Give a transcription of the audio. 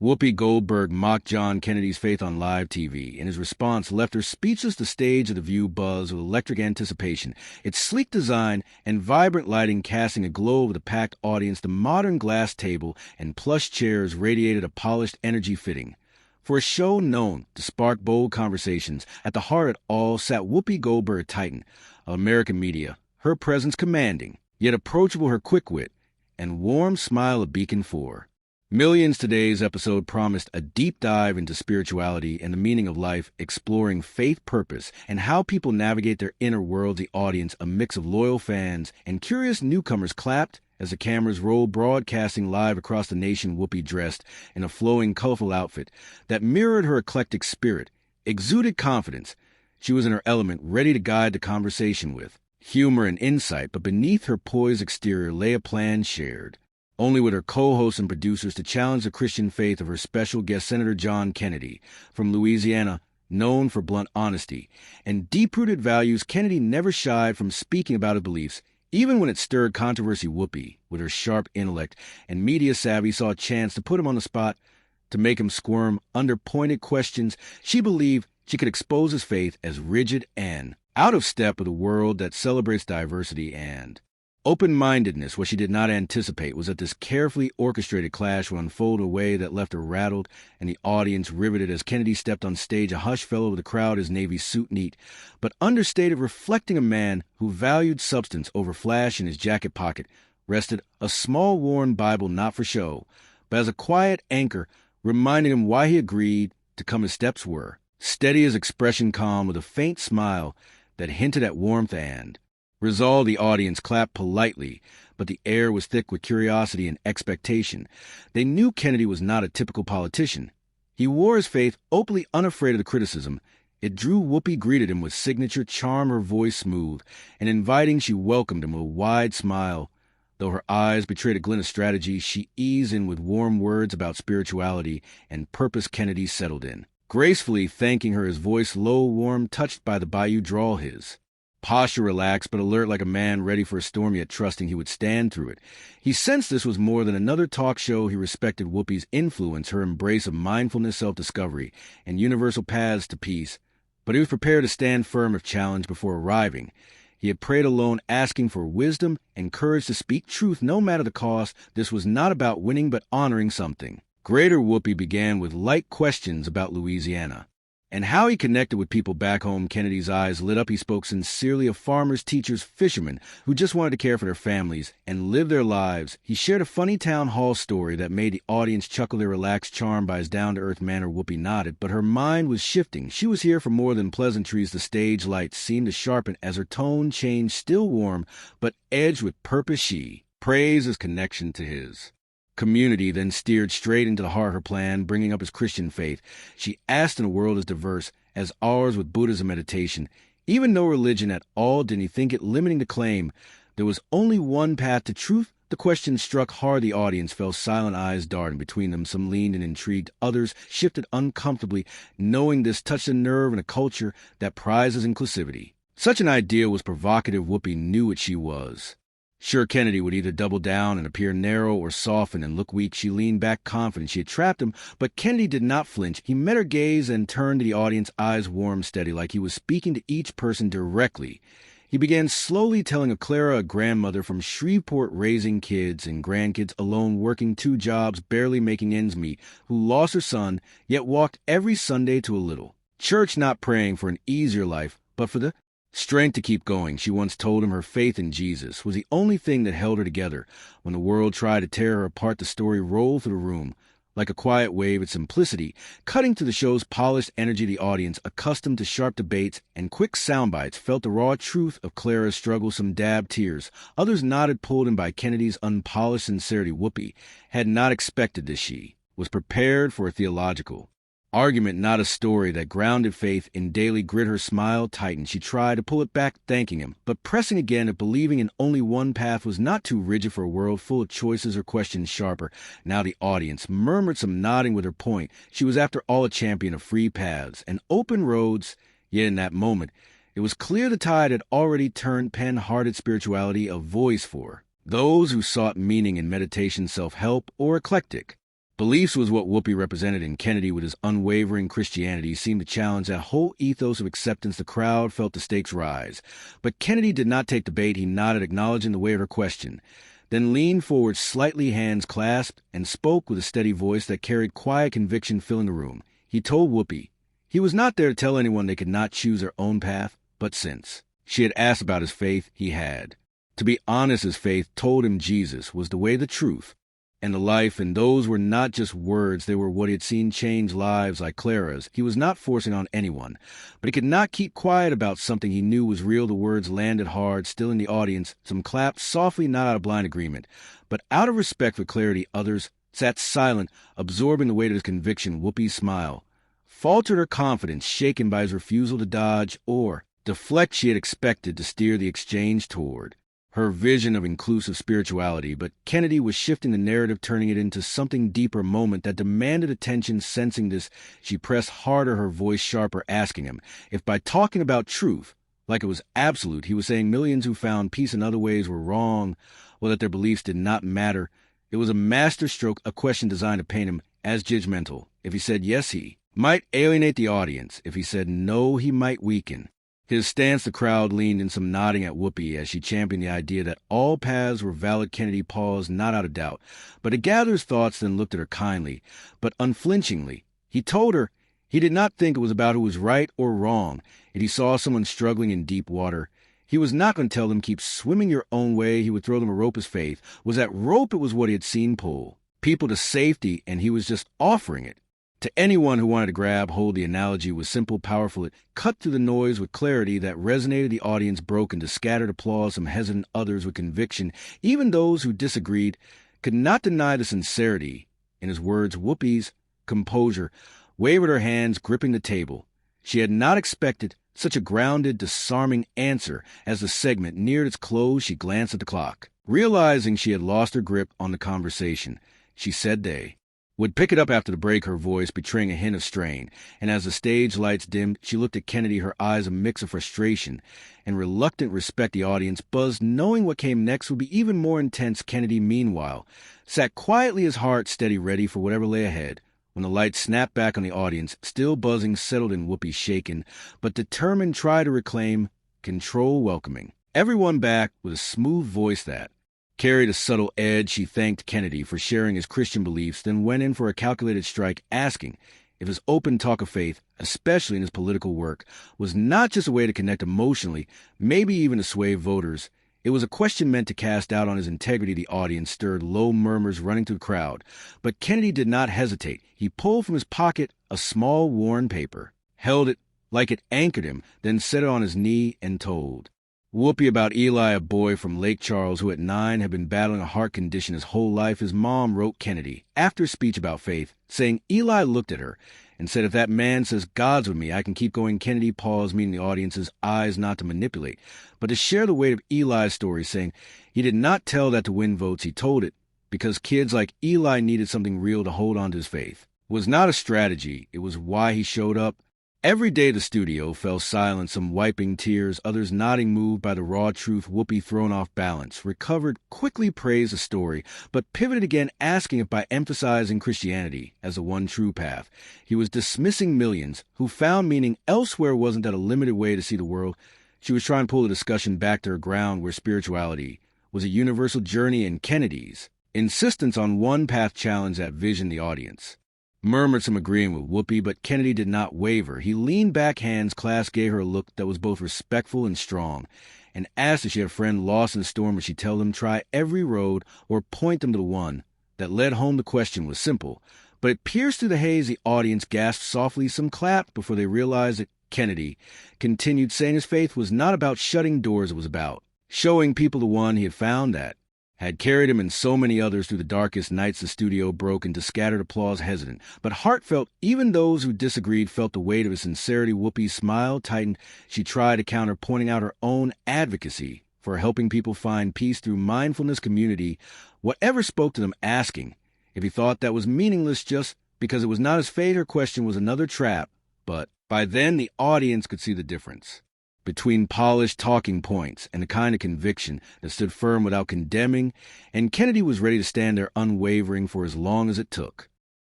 Whoopi Goldberg mocked John Kennedy's faith on live TV, and his response left her speechless. The stage of The View buzzed with electric anticipation, its sleek design and vibrant lighting casting a glow over the packed audience. The modern glass table and plush chairs radiated a polished energy fitting. For a show known to spark bold conversations, at the heart of it all sat Whoopi Goldberg, titan of American media, her presence commanding, yet approachable, her quick wit and warm smile a beacon for millions. Today's episode promised a deep dive into spirituality and the meaning of life, exploring faith, purpose, and how people navigate their inner world. The audience, a mix of loyal fans and curious newcomers, clapped as the cameras rolled, broadcasting live across the nation. Whoopi, dressed in a flowing, colorful outfit that mirrored her eclectic spirit, exuded confidence. She was in her element, ready to guide the conversation with humor and insight, but beneath her poised exterior lay a plan shared only with her co-hosts and producers to challenge the Christian faith of her special guest, Senator John Kennedy. From Louisiana, known for blunt honesty and deep-rooted values, Kennedy never shied from speaking about his beliefs, even when it stirred controversy. Whoopi, with her sharp intellect and media savvy, saw a chance to put him on the spot, to make him squirm under pointed questions. She believed she could expose his faith as rigid and out of step with a world that celebrates diversity and open-mindedness. What she did not anticipate was that this carefully orchestrated clash would unfold in a way that left her rattled and the audience riveted. As Kennedy stepped on stage, a hush fell over the crowd, his navy suit neat but understated, reflecting a man who valued substance over flash. In his jacket pocket rested a small worn Bible, not for show, but as a quiet anchor, reminding him why he agreed to come. His steps were steady, his expression calm, with a faint smile that hinted at warmth and resolve. The audience clapped politely, but the air was thick with curiosity and expectation. They knew Kennedy was not a typical politician. He wore his faith openly, unafraid of the criticism. It drew. Whoopi greeted him with signature charm, her voice smooth and inviting. She welcomed him with a wide smile. Though her eyes betrayed a glint of strategy, she eased in with warm words about spirituality and purpose. Kennedy settled in, gracefully thanking her, his voice low, warm, touched by the bayou drawl, his posture relaxed but alert, like a man ready for a storm, yet trusting he would stand through it. He sensed this was more than another talk show. He respected Whoopi's influence, her embrace of mindfulness, self-discovery, and universal paths to peace, but he was prepared to stand firm if challenged. Before arriving, he had prayed alone, asking for wisdom and courage to speak truth no matter the cost. This was not about winning, but honoring something greater. Whoopi began with light questions about Louisiana and how he connected with people back home. Kennedy's eyes lit up. He spoke sincerely of farmers, teachers, fishermen who just wanted to care for their families and live their lives. He shared a funny town hall story that made the audience chuckle, their relaxed charm by his down-to-earth manner. Whoopi nodded, but her mind was shifting. She was here for more than pleasantries. The stage lights seemed to sharpen as her tone changed, still warm, but edged with purpose. She praised his connection to his community, then steered straight into the heart of her plan, bringing up his Christian faith. She asked, in a world as diverse as ours, with Buddhism, meditation, even no religion at all, didn't he think it limiting to claim there was only one path to truth? The question struck hard. The audience fell silent, eyes darting between them. Some leaned and intrigued, others shifted uncomfortably, knowing this touched a nerve in a culture that prizes inclusivity. Such an idea was provocative. Whoopi knew what she was sure Kennedy would either double down and appear narrow or soften and look weak. She leaned back confident. She had trapped him, but Kennedy did not flinch. He met her gaze and turned to the audience, eyes warm, steady, like he was speaking to each person directly. He began slowly telling of Clara, a grandmother from Shreveport raising kids and grandkids alone, working 2 jobs, barely making ends meet, who lost her son, yet walked every Sunday to a little church, not praying for an easier life, but for the strength to keep going. She once told him her faith in Jesus was the only thing that held her together. When the world tried to tear her apart, the story rolled through the room like a quiet wave, its simplicity cutting to the show's polished energy. The audience, accustomed to sharp debates and quick sound bites, felt the raw truth of Clara's struggle. Some dabbed tears, others nodded, pulled in by Kennedy's unpolished sincerity. Whoopi had not expected this. She was prepared for a theological argument, not a story that grounded faith in daily grit. Her smile tightened. She tried to pull it back, thanking him, but pressing again that believing in only one path was not too rigid for a world full of choices. Her questions sharper. Now the audience murmured, some nodding with her point. She was, after all, a champion of free paths and open roads. Yet in that moment, it was clear the tide had already turned. Pen-hearted spirituality, a voice for those who sought meaning in meditation, self-help, or eclectic Beliefs was what Whoopi represented, and Kennedy, with his unwavering Christianity, seemed to challenge that whole ethos of acceptance. The crowd felt the stakes rise. But Kennedy did not take the bait. He nodded, acknowledging the weight of her question, then leaned forward, slightly hands clasped, and spoke with a steady voice that carried quiet conviction filling the room. He told Whoopi he was not there to tell anyone they could not choose their own path, but since she had asked about his faith, he had. To be honest, his faith told him Jesus was the way, the truth, and the life, and those were not just words, they were what he had seen change lives like Clara's. He was not forcing on anyone, but he could not keep quiet about something he knew was real. The words landed hard, still in the audience. Some clapped softly, not out of blind agreement, but out of respect for clarity. Others sat silent, absorbing the weight of his conviction. Whoopi's smile faltered, her confidence shaken by his refusal to dodge or deflect she had expected to steer the exchange toward her vision of inclusive spirituality. But Kennedy was shifting the narrative, turning it into something deeper, a moment that demanded attention. Sensing this, she pressed harder, her voice sharper, asking him if by talking about truth, like it was absolute, he was saying millions who found peace in other ways were wrong, or that their beliefs did not matter. It was a masterstroke, a question designed to paint him as judgmental. If he said yes, he might alienate the audience. If he said no, he might weaken his stance. The crowd leaned in, some nodding at Whoopi as she championed the idea that all paths were valid. Kennedy paused, not out of doubt, but to gather his thoughts, then looked at her kindly, but unflinchingly. He told her he did not think it was about who was right or wrong. If he saw someone struggling in deep water, he was not going to tell them, keep swimming your own way. He would throw them a rope. His faith was that rope. It was what he had seen pull people to safety, and he was just offering it to anyone who wanted to grab hold. The analogy was simple, powerful. It cut through the noise with clarity that resonated. The audience broke into scattered applause, some hesitant, others with conviction. Even those who disagreed could not deny the sincerity in his words. Whoopi's composure wavered, her hands gripping the table. She had not expected such a grounded, disarming answer. As the segment neared its close, she glanced at the clock. Realizing she had lost her grip on the conversation, she said they would pick it up after the break, her voice betraying a hint of strain. And as the stage lights dimmed, she looked at Kennedy, her eyes a mix of frustration and reluctant respect. The audience buzzed, knowing what came next would be even more intense. Kennedy, meanwhile, sat quietly, his heart steady, ready for whatever lay ahead. When the light snapped back on the audience, still buzzing, settled in. Whoopi, shaken but determined, tried to reclaim control, welcoming everyone back with a smooth voice that carried a subtle edge. She thanked Kennedy for sharing his Christian beliefs, then went in for a calculated strike, asking if his open talk of faith, especially in his political work, was not just a way to connect emotionally, maybe even to sway voters. It was a question meant to cast doubt on his integrity. The audience stirred, low murmurs running through the crowd. But Kennedy did not hesitate. He pulled from his pocket a small worn paper, held it like it anchored him, then set it on his knee and told Whoopi about Eli, a boy from Lake Charles who at 9 had been battling a heart condition his whole life. His mom wrote Kennedy after a speech about faith, saying Eli looked at her and said, if that man says God's with me, I can keep going. Kennedy paused, meeting the audience's eyes, not to manipulate, but to share the weight of Eli's story, saying he did not tell that to win votes. He told it because kids like Eli needed something real to hold on to his faith. It was not a strategy. It was why he showed up. Every day the studio fell silent, some wiping tears, others nodding, moved by the raw truth. Whoopi, thrown off balance, recovered, quickly praised the story, but pivoted again, asking if by emphasizing Christianity as the one true path, he was dismissing millions who found meaning elsewhere. Wasn't that a limited way to see the world? She was trying to pull the discussion back to her ground, where spirituality was a universal journey, and Kennedy's insistence on one path challenged that vision. The audience murmured, some agreeing with Whoopi, but Kennedy did not waver. He leaned back, hands clasped, gave her a look that was both respectful and strong, and asked if she had a friend lost in the storm. Would she tell them, try every road, or point them to the one that led home? The question was simple, but it pierced through the haze. The audience gasped softly, some clapped before they realized it. Kennedy continued, saying his faith was not about shutting doors. It was about showing people the one he had found that had carried him and so many others through the darkest nights. The studio broke into scattered applause, hesitant but heartfelt. Even those who disagreed felt the weight of his sincerity. Whoopi's smile tightened. She tried to counter, pointing out her own advocacy for helping people find peace through mindfulness, community, whatever spoke to them, asking if he thought that was meaningless just because it was not his fate. Her question was another trap, but by then the audience could see the difference between polished talking points and the kind of conviction that stood firm without condemning, and Kennedy was ready to stand there unwavering for as long as it took.